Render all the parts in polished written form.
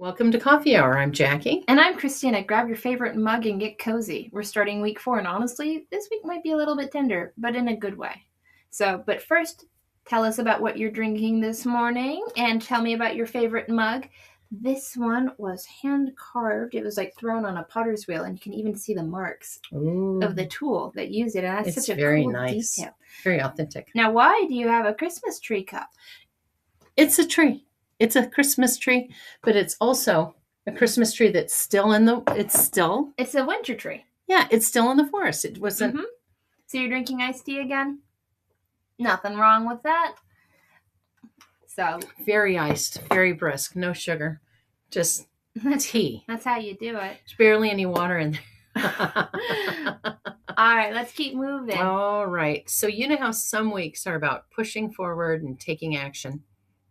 Welcome to Coffee Hour. I'm Jackie. And I'm Christina. Grab your favorite mug and get cozy. We're starting week 4, and honestly, this week might be a little bit tender, but in a good way. But first, tell us about what you're drinking this morning, and tell me about your favorite mug. This one was hand-carved. It was like thrown on a potter's wheel, and you can even see the marks of the tool that used it, and that's such a very cool nice. detail. Very authentic. Now, why do you have a Christmas tree cup? It's a tree. It's a Christmas tree, but it's also a Christmas tree that's still it's a winter tree. Yeah, it's still in the forest. It wasn't. Mm-hmm. So you're drinking iced tea again? Nothing wrong with that. So very iced, very brisk, no sugar, just tea. That's how you do it. There's barely any water in there. All right, let's keep moving. All right. So you know how some weeks are about pushing forward and taking action.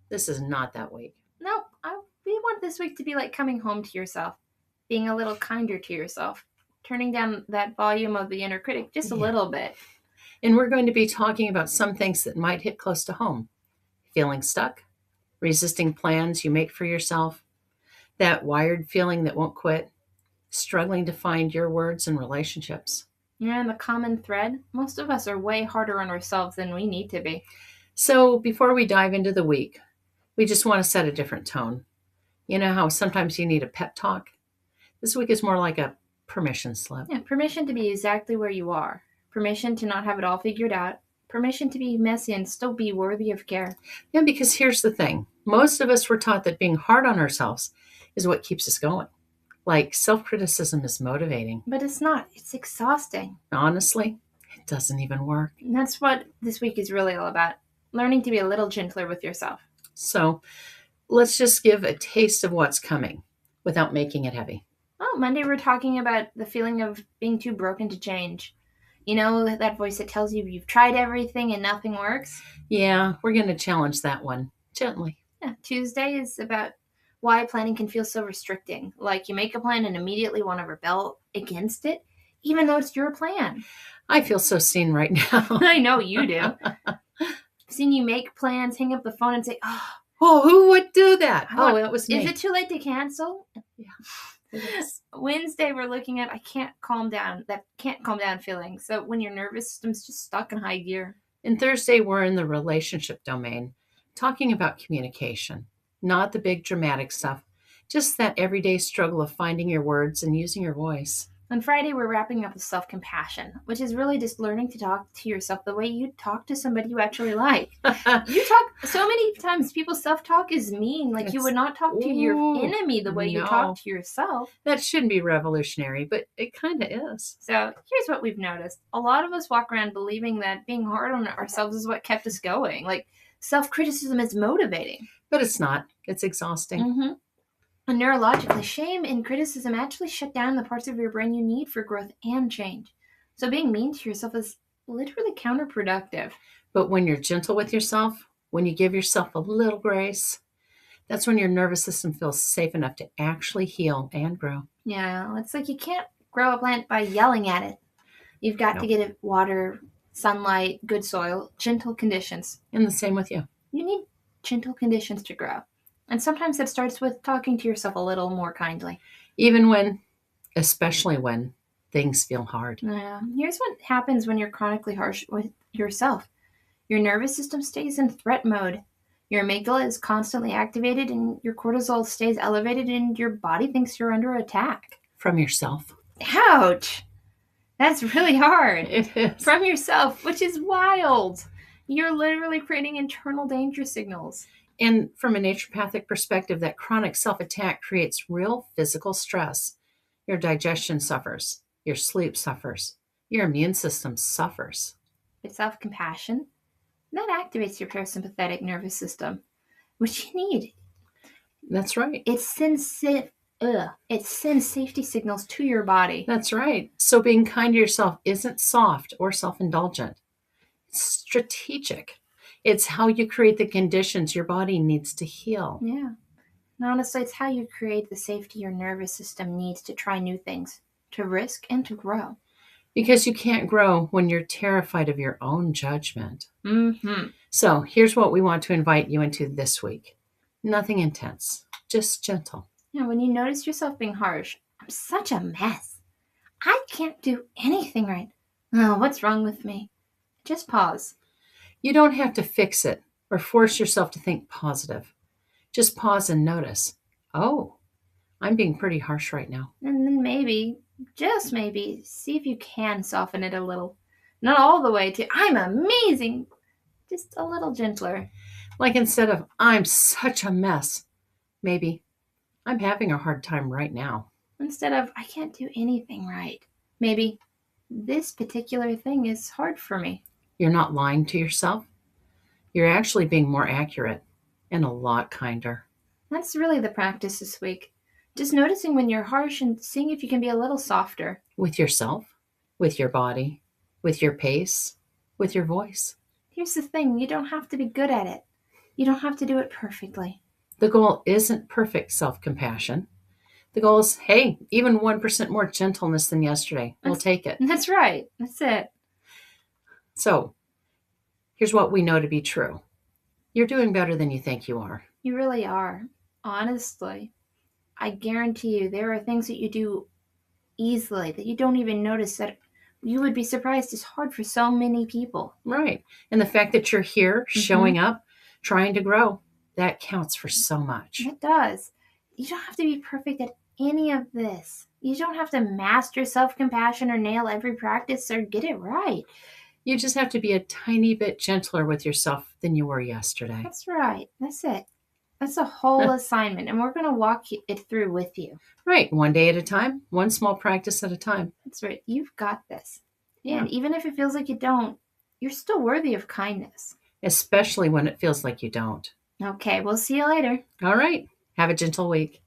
This is not that week. No, we want this week to be like coming home to yourself, being a little kinder to yourself, turning down that volume of the inner critic just a little bit. And we're going to be talking about some things that might hit close to home. Feeling stuck, resisting plans you make for yourself, that wired feeling that won't quit, struggling to find your words in relationships. Yeah, and the common thread, most of us are way harder on ourselves than we need to be. So before we dive into the week, we just want to set a different tone. You know how sometimes you need a pep talk? This week is more like a permission slip. Yeah, permission to be exactly where you are. Permission to not have it all figured out. Permission to be messy and still be worthy of care. Yeah, because here's the thing. Most of us were taught that being hard on ourselves is what keeps us going. Like self-criticism is motivating. But it's not. It's exhausting. Honestly, it doesn't even work. And that's what this week is really all about. Learning to be a little gentler with yourself. So let's just give a taste of what's coming without making it heavy. Oh, Monday we're talking about the feeling of being too broken to change. You know, that voice that tells you you've tried everything and nothing works? Yeah, we're going to challenge that one gently. Yeah, Tuesday is about why planning can feel so restricting. Like you make a plan and immediately want to rebel against it, even though it's your plan. I feel so seen right now. I know you do. I've seen you make plans, hang up the phone and say, oh, who would do that? Oh, that was me. Is it too late to cancel? Yeah. It is. Wednesday, we're looking at that can't calm down feeling. So when your nervous system's just stuck in high gear. And Thursday, we're in the relationship domain, talking about communication, not the big dramatic stuff, just that everyday struggle of finding your words and using your voice. On Friday, we're wrapping up with self-compassion, which is really just learning to talk to yourself the way you talk to somebody you actually like. You talk so many times, people's self-talk is mean. Like you would not talk to your enemy the way you talk to yourself. That shouldn't be revolutionary, but it kind of is. So here's what we've noticed. A lot of us walk around believing that being hard on ourselves is what kept us going. Like self-criticism is motivating. But it's not. It's exhausting. Mm-hmm. And neurologically, shame and criticism actually shut down the parts of your brain you need for growth and change. So being mean to yourself is literally counterproductive. But when you're gentle with yourself, when you give yourself a little grace, that's when your nervous system feels safe enough to actually heal and grow. Yeah, it's like you can't grow a plant by yelling at it. You've got to get it water, sunlight, good soil, gentle conditions. And the same with you. You need gentle conditions to grow. And sometimes it starts with talking to yourself a little more kindly. Especially when things feel hard. Yeah. Here's what happens when you're chronically harsh with yourself. Your nervous system stays in threat mode. Your amygdala is constantly activated and your cortisol stays elevated and your body thinks you're under attack. From yourself. Ouch! That's really hard. It is. From yourself, which is wild. You're literally creating internal danger signals. And from a naturopathic perspective, that chronic self-attack creates real physical stress. Your digestion suffers. Your sleep suffers. Your immune system suffers. With self-compassion, that activates your parasympathetic nervous system, which you need. That's right. It sends safety signals to your body. That's right. So being kind to yourself isn't soft or self-indulgent. It's strategic. It's how you create the conditions your body needs to heal. Yeah. And honestly, it's how you create the safety your nervous system needs to try new things, to risk, and to grow. Because you can't grow when you're terrified of your own judgment. Mm-hmm. So here's what we want to invite you into this week. Nothing intense, just gentle. Yeah, when you notice yourself being harsh, I'm such a mess. I can't do anything right. Oh, what's wrong with me? Just pause. You don't have to fix it or force yourself to think positive. Just pause and notice. Oh, I'm being pretty harsh right now. And then maybe, just maybe, see if you can soften it a little. Not all the way to, I'm amazing, just a little gentler. Like instead of, I'm such a mess, maybe, I'm having a hard time right now. Instead of, I can't do anything right. Maybe, this particular thing is hard for me. You're not lying to yourself. You're actually being more accurate and a lot kinder. That's really the practice this week. Just noticing when you're harsh and seeing if you can be a little softer. With yourself, with your body, with your pace, with your voice. Here's the thing, you don't have to be good at it. You don't have to do it perfectly. The goal isn't perfect self-compassion. The goal is, hey, even 1% more gentleness than yesterday. We'll take it. That's right. That's it. So, here's what we know to be true. You're doing better than you think you are. You really are. Honestly, I guarantee you there are things that you do easily that you don't even notice that you would be surprised is hard for so many people. Right. And the fact that you're here, showing up, trying to grow, that counts for so much. It does. You don't have to be perfect at any of this. You don't have to master self-compassion or nail every practice or get it right. You just have to be a tiny bit gentler with yourself than you were yesterday. That's right. That's it. That's a whole assignment, and we're going to walk it through with you. Right. One day at a time, one small practice at a time. That's right. You've got this. Yeah. And even if it feels like you don't, you're still worthy of kindness. Especially when it feels like you don't. Okay, we'll see you later. All right. Have a gentle week.